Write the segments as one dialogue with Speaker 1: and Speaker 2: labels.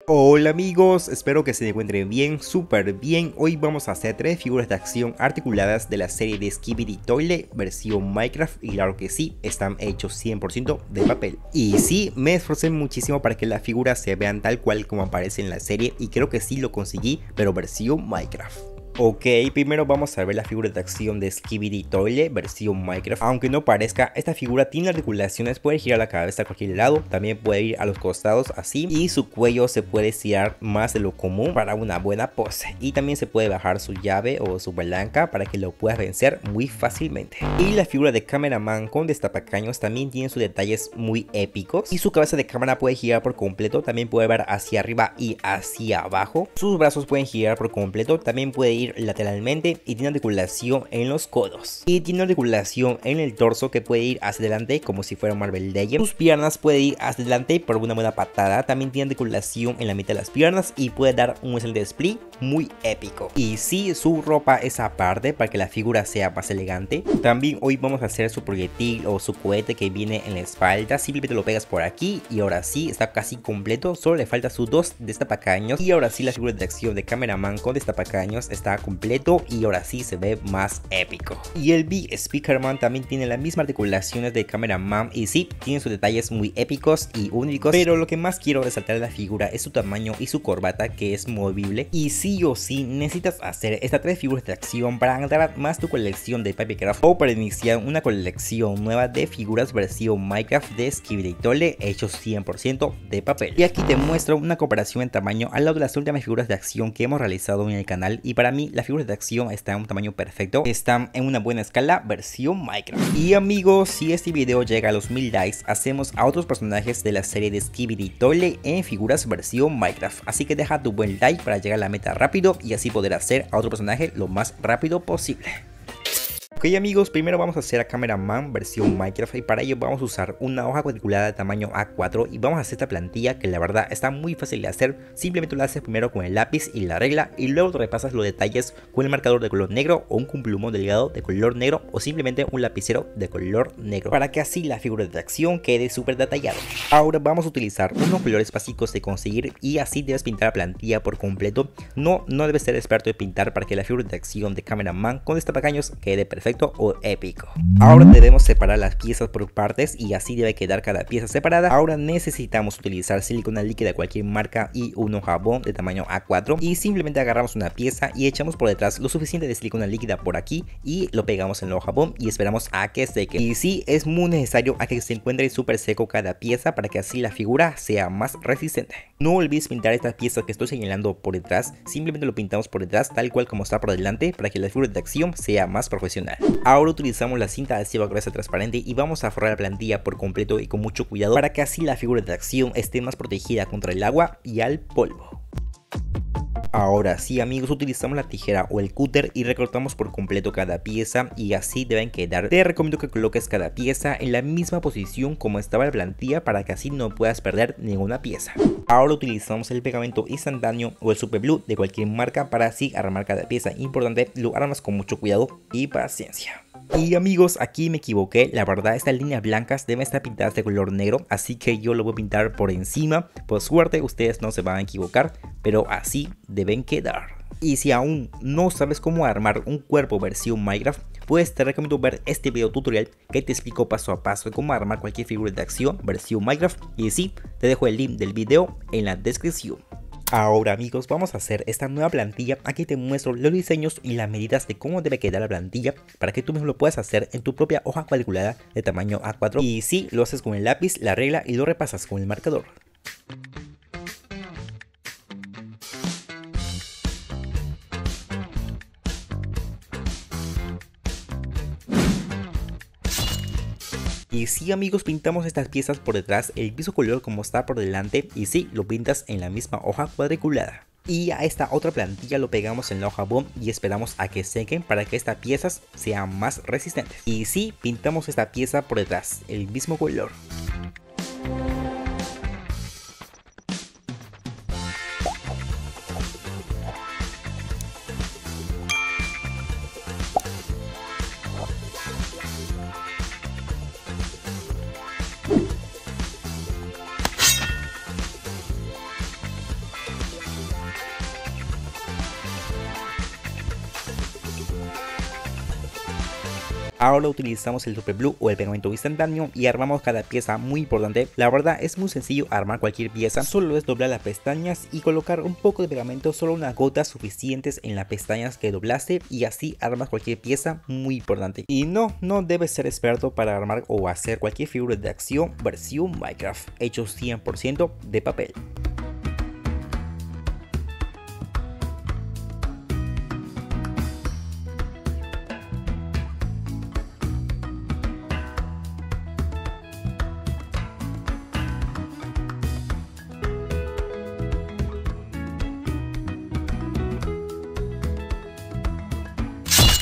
Speaker 1: Hola amigos, espero que se encuentren bien, súper bien. Hoy vamos a hacer 3 figuras de acción articuladas de la serie de Skibidi Toilet versión Minecraft. Y claro que sí, están hechos 100% de papel. Y sí, me esforcé muchísimo para que las figuras se vean tal cual como aparece en la serie. Y creo que sí lo conseguí, pero versión Minecraft. Ok, primero vamos a ver la figura de acción de Skibidi Toilet versión Minecraft. Aunque no parezca, esta figura tiene articulaciones, puede girar la cabeza a cualquier lado, también puede ir a los costados así, y su cuello se puede estirar más de lo común para una buena pose. Y también se puede bajar su llave o su palanca para que lo puedas vencer muy fácilmente. Y la figura de cameraman con destapacaños también tiene sus detalles muy épicos, y su cabeza de cámara puede girar por completo, también puede ver hacia arriba y hacia abajo. Sus brazos pueden girar por completo, también puede ir lateralmente y tiene articulación en los codos. Y tiene articulación en el torso que puede ir hacia adelante como si fuera Marvel Legends. Sus piernas puede ir hacia adelante por una buena patada. También tiene articulación en la mitad de las piernas y puede dar un excelente split muy épico. Y sí, su ropa es aparte para que la figura sea más elegante. También hoy vamos a hacer su proyectil o su cohete que viene en la espalda. Simplemente lo pegas por aquí y ahora sí está casi completo. Solo le falta sus dos destapacaños. Y ahora sí la figura de acción de cameraman con destapacaños está completo y ahora sí se ve más épico. Y el Big Speakerman también tiene las mismas articulaciones de cameraman y sí, tiene sus detalles muy épicos y únicos, pero lo que más quiero resaltar de la figura es su tamaño y su corbata que es movible. Y sí o sí necesitas hacer estas 3 figuras de acción para agregar más tu colección de Papercraft o para iniciar una colección nueva de figuras versión Minecraft de Skibidi Toilet hechos 100% de papel. Y aquí te muestro una comparación en tamaño al lado de las últimas figuras de acción que hemos realizado en el canal, y para mí las figuras de acción están en un tamaño perfecto, están en una buena escala versión Minecraft. Y amigos, si este video llega a los 1000 likes, hacemos a otros personajes de la serie de Skibidi Toilet en figuras versión Minecraft, así que deja tu buen like para llegar a la meta rápido y así poder hacer a otro personaje lo más rápido posible. Ok amigos, primero vamos a hacer a cameraman versión Minecraft y para ello vamos a usar una hoja cuadriculada de tamaño A4 y vamos a hacer esta plantilla que la verdad está muy fácil de hacer. Simplemente lo haces primero con el lápiz y la regla y luego te repasas los detalles con el marcador de color negro o un plumón delgado de color negro o simplemente un lapicero de color negro para que así la figura de acción quede súper detallado. Ahora vamos a utilizar unos colores básicos de conseguir y así debes pintar la plantilla por completo. No debes ser experto de pintar para que la figura de acción de cameraman con destapacaños quede perfecto o épico. Ahora debemos separar las piezas por partes y así debe quedar cada pieza separada. Ahora necesitamos utilizar silicona líquida de cualquier marca y un jabón de tamaño A4 y simplemente agarramos una pieza y echamos por detrás lo suficiente de silicona líquida por aquí y lo pegamos en el jabón y esperamos a que seque. Y sí, es muy necesario a que se encuentre súper seco cada pieza para que así la figura sea más resistente. No olvides pintar estas piezas que estoy señalando por detrás, simplemente lo pintamos por detrás tal cual como está por delante para que la figura de acción sea más profesional. Ahora utilizamos la cinta adhesiva gruesa transparente y vamos a forrar la plantilla por completo y con mucho cuidado para que así la figura de acción esté más protegida contra el agua y al polvo. Ahora sí amigos, utilizamos la tijera o el cúter y recortamos por completo cada pieza y así deben quedar. Te recomiendo que coloques cada pieza en la misma posición como estaba la plantilla para que así no puedas perder ninguna pieza. Ahora utilizamos el pegamento instantáneo o el super glue de cualquier marca para así armar cada pieza. Importante, lo armas con mucho cuidado y paciencia. Y amigos, aquí me equivoqué, la verdad estas líneas blancas deben estar pintadas de color negro, así que yo lo voy a pintar por encima. Por suerte ustedes no se van a equivocar, pero así deben quedar. Y si aún no sabes cómo armar un cuerpo versión Minecraft, pues te recomiendo ver este video tutorial que te explico paso a paso de cómo armar cualquier figura de acción versión Minecraft. Y sí, te dejo el link del video en la descripción. Ahora amigos, vamos a hacer esta nueva plantilla. Aquí te muestro los diseños y las medidas de cómo debe quedar la plantilla para que tú mismo lo puedas hacer en tu propia hoja cuadriculada de tamaño A4. Y sí, lo haces con el lápiz, la regla y lo repasas con el marcador. Y sí amigos, pintamos estas piezas por detrás, el mismo color como está por delante y sí, lo pintas en la misma hoja cuadriculada. Y a esta otra plantilla lo pegamos en la hoja bond y esperamos a que sequen para que estas piezas sean más resistentes. Y sí, pintamos esta pieza por detrás, el mismo color. Ahora utilizamos el super glue o el pegamento instantáneo y armamos cada pieza muy importante. La verdad es muy sencillo armar cualquier pieza, solo es doblar las pestañas y colocar un poco de pegamento, solo unas gotas suficientes en las pestañas que doblaste y así armas cualquier pieza muy importante. Y no debes ser experto para armar o hacer cualquier figura de acción versión Minecraft, hecho 100% de papel.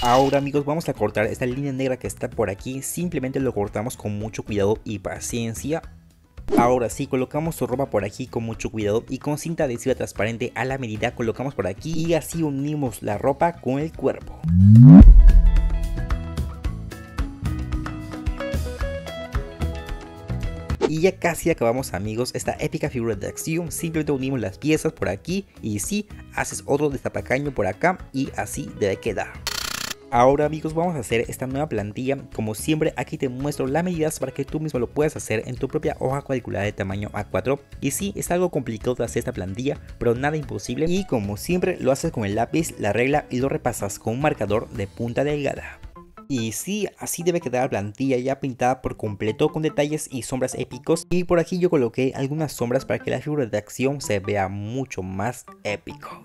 Speaker 1: Ahora amigos, vamos a cortar esta línea negra que está por aquí, simplemente lo cortamos con mucho cuidado y paciencia. Ahora sí, colocamos su ropa por aquí con mucho cuidado y con cinta adhesiva transparente a la medida colocamos por aquí y así unimos la ropa con el cuerpo. Y ya casi acabamos amigos esta épica figura de acción, simplemente unimos las piezas por aquí y sí, haces otro destapacaño por acá y así debe quedar. Ahora amigos, vamos a hacer esta nueva plantilla. Como siempre, aquí te muestro las medidas para que tú mismo lo puedas hacer en tu propia hoja cuadriculada de tamaño A4. Y sí, es algo complicado de hacer esta plantilla, pero nada imposible. Y como siempre, lo haces con el lápiz, la regla y lo repasas con un marcador de punta delgada. Y sí, así debe quedar la plantilla ya pintada por completo con detalles y sombras épicos. Y por aquí yo coloqué algunas sombras para que la figura de acción se vea mucho más épico.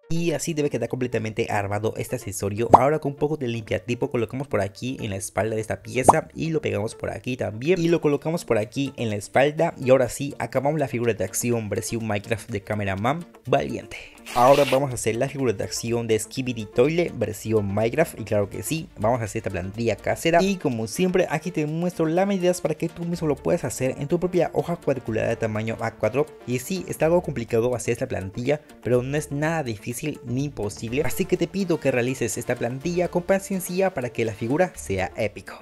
Speaker 1: Y así debe quedar completamente armado este accesorio. Ahora con un poco de limpiatipo colocamos por aquí en la espalda de esta pieza y lo pegamos por aquí también y lo colocamos por aquí en la espalda. Y ahora sí, acabamos la figura de acción versión Minecraft de Cameraman Valiente. Ahora vamos a hacer la figura de acción de Skibidi Toilet versión Minecraft y claro que sí, vamos a hacer esta plantilla casera. Y como siempre aquí te muestro las medidas para que tú mismo lo puedas hacer en tu propia hoja cuadriculada de tamaño A4. Y sí, está algo complicado hacer esta plantilla, pero no es nada difícil ni imposible, así que te pido que realices esta plantilla con paciencia para que la figura sea épico.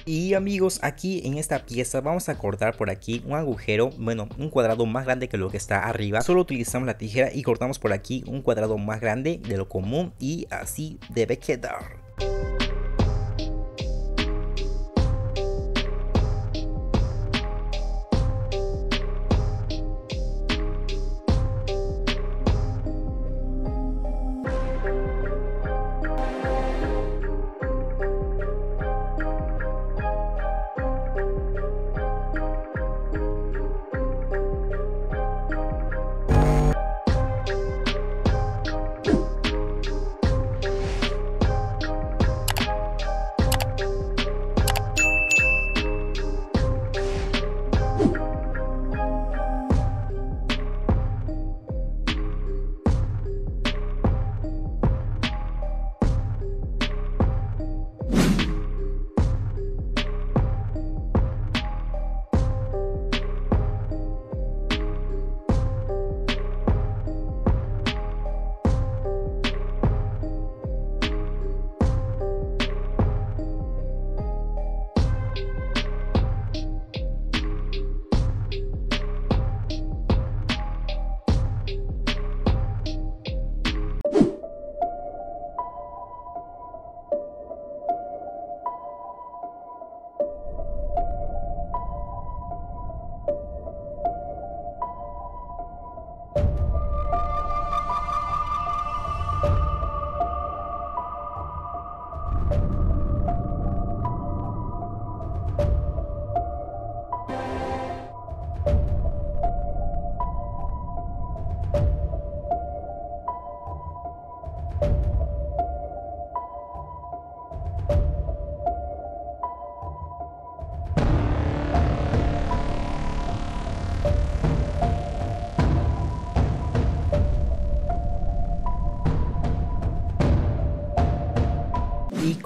Speaker 1: Y amigos, aquí en esta pieza vamos a cortar por aquí un agujero, bueno, un cuadrado más grande que lo que está arriba. Solo utilizamos la tijera y cortamos por aquí un cuadrado más grande de lo común y así debe quedar.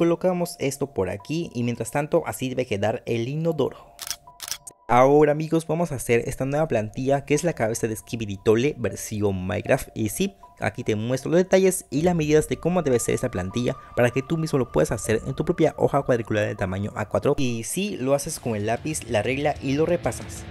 Speaker 1: colocamos esto por aquí y mientras tanto así debe quedar el inodoro. Ahora amigos, vamos a hacer esta nueva plantilla que es la cabeza de Skibidi Toilet versión Minecraft. Y sí, aquí te muestro los detalles y las medidas de cómo debe ser esta plantilla para que tú mismo lo puedas hacer en tu propia hoja cuadricular de tamaño A4. Y sí, lo haces con el lápiz, la regla y lo repasas.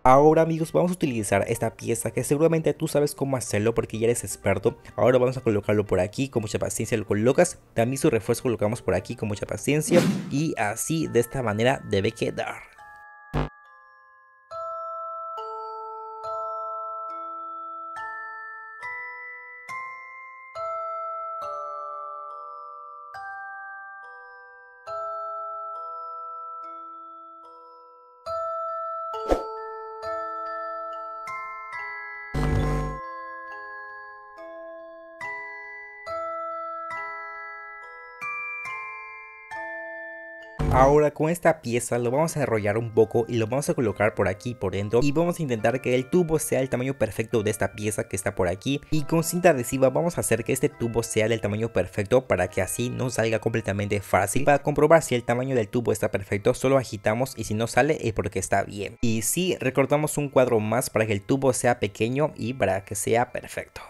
Speaker 1: Ahora amigos, vamos a utilizar esta pieza que seguramente tú sabes cómo hacerlo porque ya eres experto. Ahora vamos a colocarlo por aquí, con mucha paciencia lo colocas. También su refuerzo colocamos por aquí con mucha paciencia. Y así, de esta manera debe quedar. Ahora con esta pieza lo vamos a enrollar un poco y lo vamos a colocar por aquí por dentro y vamos a intentar que el tubo sea el tamaño perfecto de esta pieza que está por aquí, y con cinta adhesiva vamos a hacer que este tubo sea del tamaño perfecto para que así no salga completamente fácil. Para comprobar si el tamaño del tubo está perfecto solo agitamos y si no sale es porque está bien. Y sí, recortamos un cuadro más para que el tubo sea pequeño y para que sea perfecto.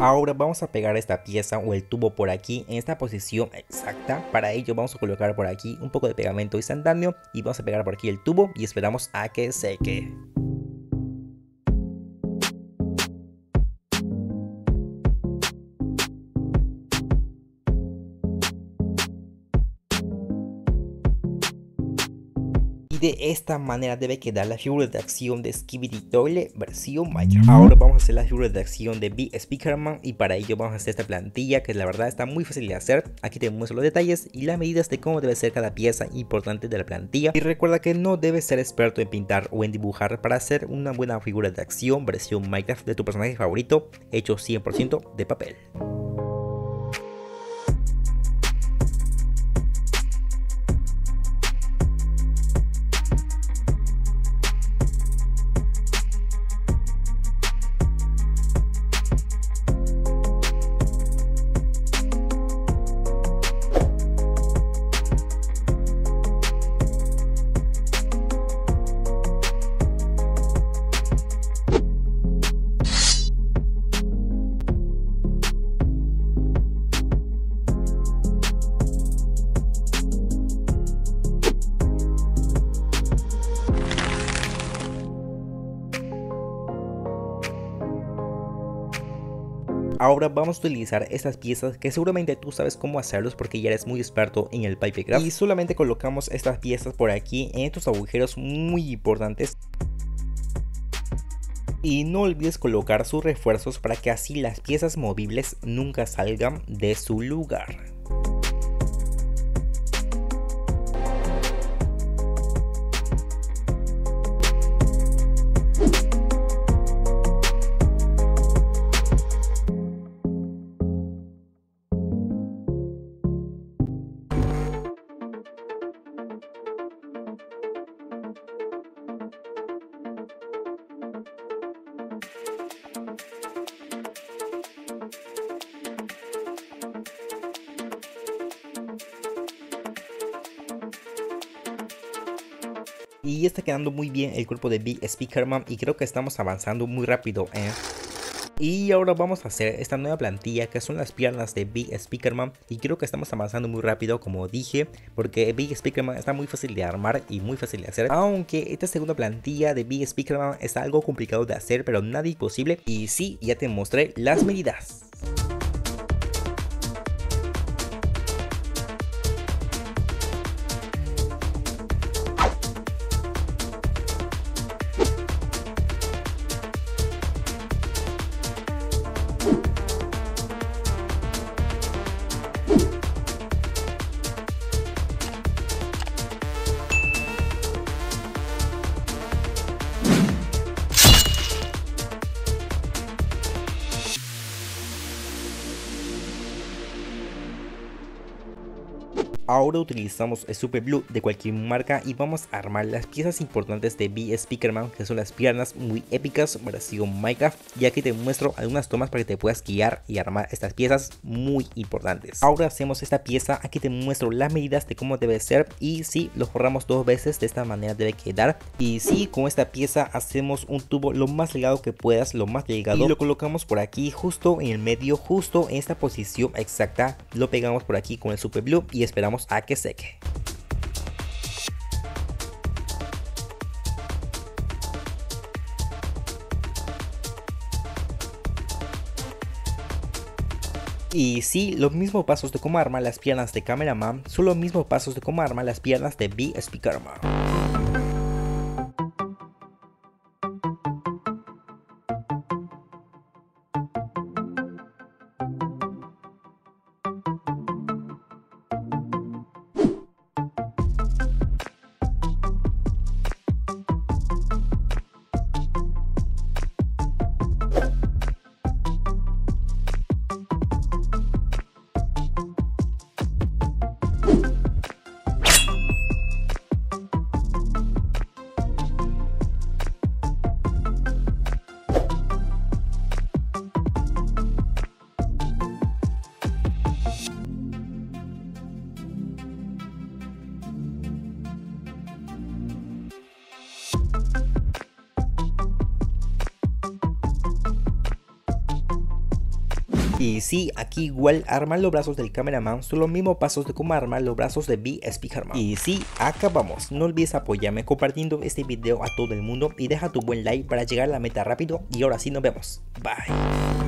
Speaker 1: Ahora vamos a pegar esta pieza o el tubo por aquí en esta posición exacta. Para ello vamos a colocar por aquí un poco de pegamento instantáneo y vamos a pegar por aquí el tubo y esperamos a que seque. De esta manera debe quedar la figura de acción de Skibidi Toilet versión Minecraft. Ahora vamos a hacer la figura de acción de Speakerman y para ello vamos a hacer esta plantilla que la verdad está muy fácil de hacer. Aquí te muestro los detalles y las medidas de cómo debe ser cada pieza importante de la plantilla. Y recuerda que no debes ser experto en pintar o en dibujar para hacer una buena figura de acción versión Minecraft de tu personaje favorito hecho 100% de papel. Ahora vamos a utilizar estas piezas que seguramente tú sabes cómo hacerlos porque ya eres muy experto en el Pipecraft. Y solamente colocamos estas piezas por aquí en estos agujeros muy importantes. Y no olvides colocar sus refuerzos para que así las piezas movibles nunca salgan de su lugar. Y está quedando muy bien el cuerpo de Big Speakerman y creo que estamos avanzando muy rápido, Y ahora vamos a hacer esta nueva plantilla que son las piernas de Big Speakerman y creo que estamos avanzando muy rápido, como dije, porque Big Speakerman está muy fácil de armar y muy fácil de hacer, aunque esta segunda plantilla de Big Speakerman está algo complicado de hacer, pero nada imposible. Y sí, ya te mostré las medidas. Ahora utilizamos el Super Glue de cualquier marca y vamos a armar las piezas importantes de Big Speakerman, que son las piernas muy épicas versión Minecraft, y aquí te muestro algunas tomas para que te puedas guiar y armar estas piezas muy importantes. Ahora hacemos esta pieza, aquí te muestro las medidas de cómo debe ser y sí, lo forramos 2 veces, de esta manera debe quedar. Y sí, con esta pieza hacemos un tubo lo más delgado que puedas, lo más delgado, y lo colocamos por aquí justo en el medio, justo en esta posición exacta, lo pegamos por aquí con el Super Glue y esperamos a que seque. Y sí, los mismos pasos de cómo armar las piernas de Cameraman son los mismos pasos de cómo armar las piernas de Big Speakerman. Y sí, aquí igual armar los brazos del Cameraman son los mismos pasos de cómo armar los brazos de Big Speakerman. Y sí, acabamos. No olvides apoyarme compartiendo este video a todo el mundo y deja tu buen like para llegar a la meta rápido. Y ahora sí nos vemos. Bye.